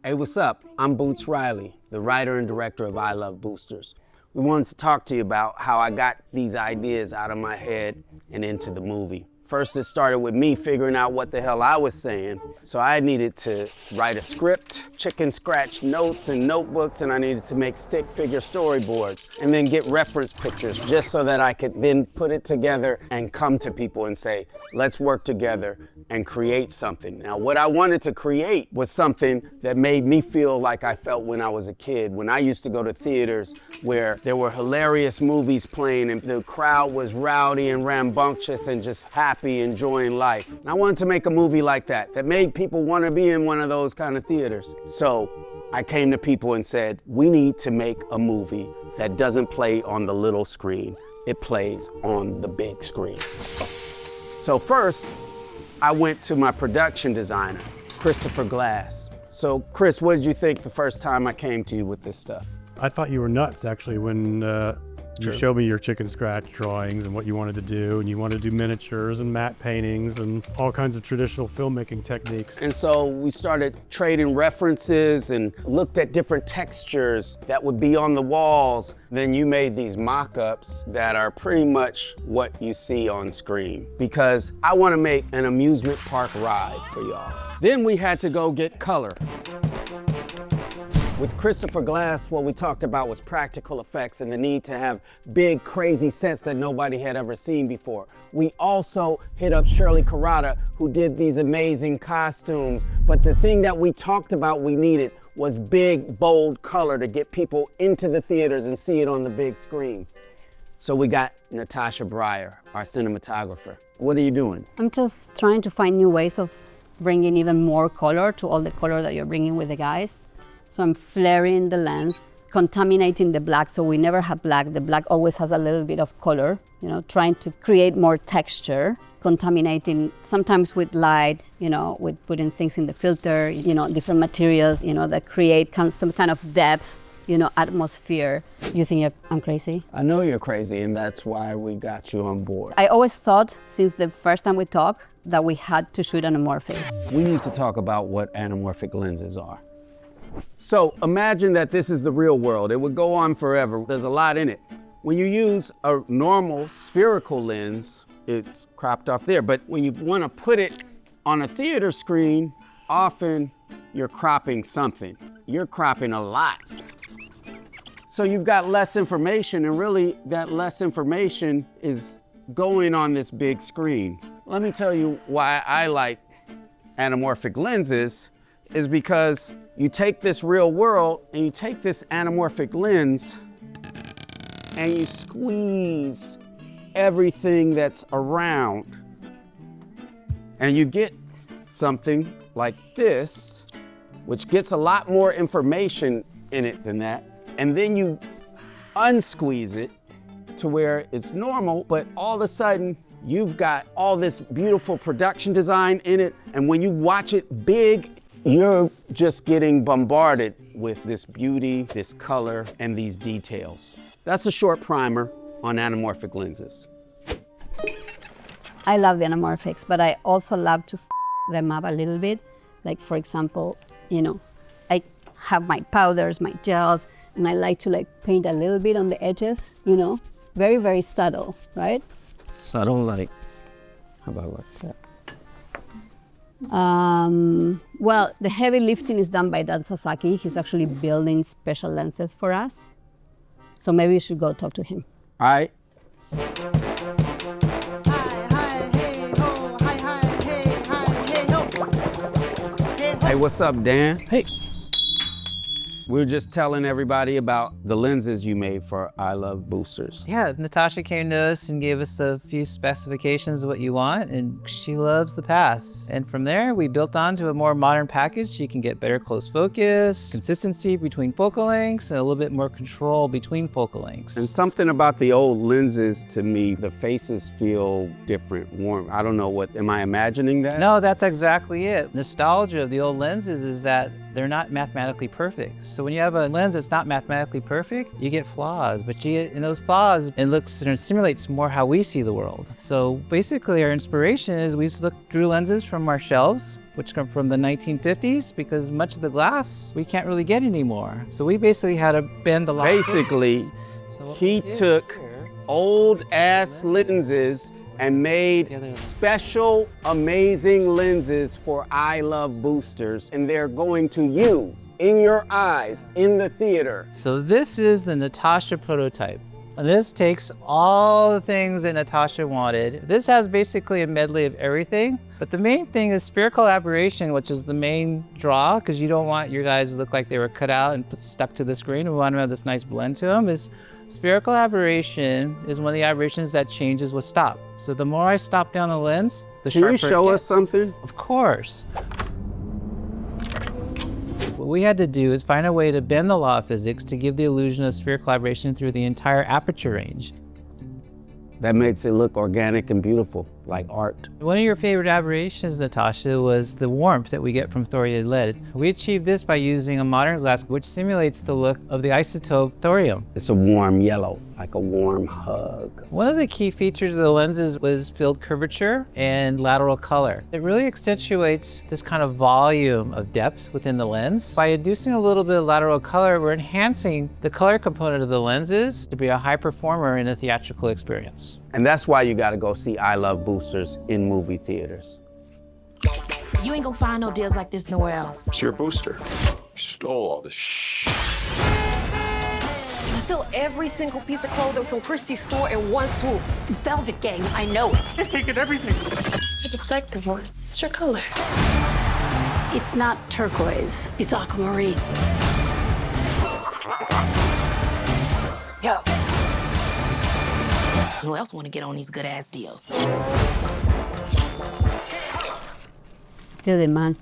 Hey, what's up? I'm Boots Riley, the writer and director of I Love Boosters. We wanted to talk to you about how I got these ideas out of my head and into the movie. First, it started with me figuring out what the hell I was saying. So I needed to write a script, chicken scratch notes and notebooks, and I needed to make stick figure storyboards and then get reference pictures just so that I could then put it together and come to people and say, let's work together and create something. Now, what I wanted to create was something that made me feel like I felt when I was a kid, when I used to go to theaters where there were hilarious movies playing and the crowd was rowdy and rambunctious and just happy, enjoying life. And I wanted to make a movie like that made people want to be in one of those kind of theaters. So I came to people and said, we need to make a movie that doesn't play on the little screen, it plays on the big screen. So first, I went to my production designer, Christopher Glass. So Chris, what did you think the first time I came to you with this stuff? I thought you were nuts, actually, when you showed me your chicken scratch drawings and what you wanted to do, and you wanted to do miniatures and matte paintings and all kinds of traditional filmmaking techniques. And so we started trading references and looked at different textures that would be on the walls. Then you made these mock-ups that are pretty much what you see on screen, because I want to make an amusement park ride for y'all. Then we had to go get color. With Christopher Glass, what we talked about was practical effects and the need to have big, crazy sets that nobody had ever seen before. We also hit up Shirley Carrata, who did these amazing costumes. But the thing that we talked about we needed was big, bold color to get people into the theaters and see it on the big screen. So we got Natasha Braier, our cinematographer. What are you doing? I'm just trying to find new ways of bringing even more color to all the color that you're bringing with the guys. So I'm flaring the lens, contaminating the black, so we never have black. The black always has a little bit of color, trying to create more texture, contaminating sometimes with light, with putting things in the filter, different materials, that create some kind of depth, atmosphere. You think I'm crazy? I know you're crazy, and that's why we got you on board. I always thought, since the first time we talked, that we had to shoot anamorphic. We need to talk about what anamorphic lenses are. So imagine that this is the real world. It would go on forever. There's a lot in it. When you use a normal spherical lens, it's cropped off there. But when you want to put it on a theater screen, often you're cropping something. You're cropping a lot. So you've got less information, and really that less information is going on this big screen. Let me tell you why I like anamorphic lenses is because you take this real world and you take this anamorphic lens and you squeeze everything that's around. And you get something like this, which gets a lot more information in it than that. And then you unsqueeze it to where it's normal, but all of a sudden you've got all this beautiful production design in it. And when you watch it big, you're just getting bombarded with this beauty, this color, and these details. That's a short primer on anamorphic lenses. I love the anamorphics, but I also love to them up a little bit. Like, for example, I have my powders, my gels, and I like to paint a little bit on the edges, very, very subtle, right? Subtle, like, how about like that? Well, the heavy lifting is done by Dan Sasaki. He's actually building special lenses for us. So maybe you should go talk to him. All right. Hey, what's up, Dan? Hey. We were just telling everybody about the lenses you made for I Love Boosters. Yeah, Natasha came to us and gave us a few specifications of what you want, and she loves the pass. And from there, we built onto a more modern package so you can get better close focus, consistency between focal lengths, and a little bit more control between focal lengths. And something about the old lenses, to me, the faces feel different, warm. I don't know what, am I imagining that? No, that's exactly it. Nostalgia of the old lenses is that they're not mathematically perfect. So when you have a lens that's not mathematically perfect, you get flaws, but in those flaws, it looks and simulates more how we see the world. So basically our inspiration is we just drew lenses from our shelves, which come from the 1950s, because much of the glass we can't really get anymore. So we basically had to bend the law. Basically, he took old ass lenses and made special, amazing lenses for I Love boosters, and they're going to you, in your eyes, in the theater. So this is the Natasha prototype. And this takes all the things that Natasha wanted. This has basically a medley of everything, but the main thing is spherical aberration, which is the main draw, because you don't want your guys to look like they were cut out and stuck to the screen. We want to have this nice blend to them. Spherical aberration is one of the aberrations that changes with stop. So the more I stop down the lens, the sharper it gets. Can you show us something? Of course. What we had to do is find a way to bend the law of physics to give the illusion of spherical aberration through the entire aperture range. That makes it look organic and beautiful, like art. One of your favorite aberrations, Natasha, was the warmth that we get from thorium lead. We achieved this by using a modern glass which simulates the look of the isotope thorium. It's a warm yellow, like a warm hug. One of the key features of the lenses was field curvature and lateral color. It really accentuates this kind of volume of depth within the lens. By inducing a little bit of lateral color, we're enhancing the color component of the lenses to be a high performer in a theatrical experience. And that's why you gotta go see I Love boosters in movie theaters. You ain't gonna find no deals like this nowhere else. It's your booster. You stole all this shit. You stole every single piece of clothing from Christie's store in one swoop. It's the Velvet Gang, I know it. They've taken everything. It's a deflective one. It's your color. It's not turquoise, it's aquamarine. Yo. Who else wanna get on these good ass deals? Kill the man.